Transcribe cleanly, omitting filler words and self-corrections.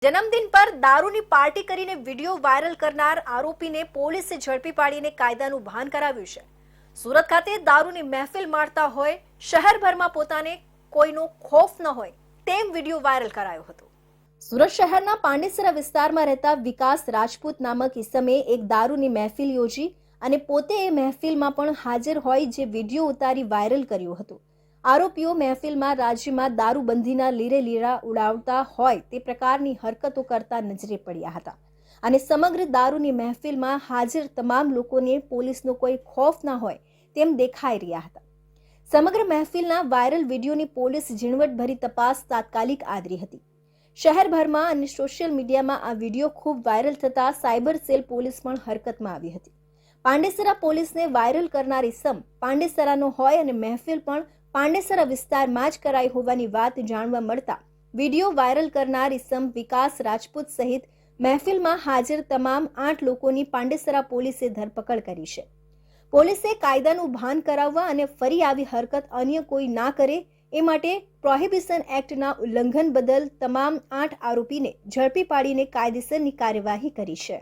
જન્મદિન પર દારૂની પાર્ટી કરીને વિડીયો વાયરલ કરનાર આરોપીને પોલીસે ઝડપી પાડીને કાયદાનું ભાન કરાવ્યું છે। સુરત ખાતે દારૂની મહેફિલ માણતા હોય, શહેરભરમાં પોતાને કોઈનો ખોફ ન હોય તેમ વિડીયો વાયરલ કરાયો હતો। સુરત શહેરના પાંડેસરા વિસ્તારમાં રહેતા વિકાસ રાજપૂત નામક ઈસમે એક દારૂની મહેફિલ યોજી અને પોતે એ મહેફિલમાં પણ હાજર હોય જે વિડીયો ઉતારી વાયરલ કર્યો હતો। આરોપીઓ મહેફિલમાં રાજ્યમાં દારૂબંધીના લીરે લીરા ઉડાવતા હોય તે પ્રકારની હરકતો કરતા નજરે પડ્યા હતા અને સમગ્ર દારૂની મહેફિલમાં હાજર તમામ લોકોને પોલીસનો કોઈ ખોફ ના હોય તેમ દેખાઈ રહ્યા હતા। સમગ્ર મહેફિલના વાયરલ વિડીયોની પોલીસ ઝીણવટભરી તપાસ તાત્કાલિક આદરી હતી। શહેરભરમાં અને સોશિયલ મીડિયામાં આ વિડીયો ખૂબ વાયરલ થતા સાયબર સેલ પોલીસ પણ હરકતમાં આવી હતી। પાંડેસરા પોલીસને વાયરલ કરનાર ઈસમ પાંડેસરાનો હોય અને મહેફિલ પણ પાંડેસરા વિસ્તારમાં જ કરાઈ હોવાની વાત જાણવા મળતા વિડીયો વાયરલ કરનાર ઈસમ વિકાસ રાજપૂત સહિત મહેફિલમાં હાજર તમામ 8 લોકોની પાંડેસરા પોલીસે ધરપકડ કરી છે। પોલીસે કાયદાનું ભાન કરાવવા અને ફરી આવી હરકત અન્ય કોઈ ના કરે એ માટે પ્રોહિબિશન એક્ટના ઉલ્લંઘન બદલ તમામ 8 આરોપીને ઝડપી પાડીને કાયદેસરની કાર્યવાહી કરી છે।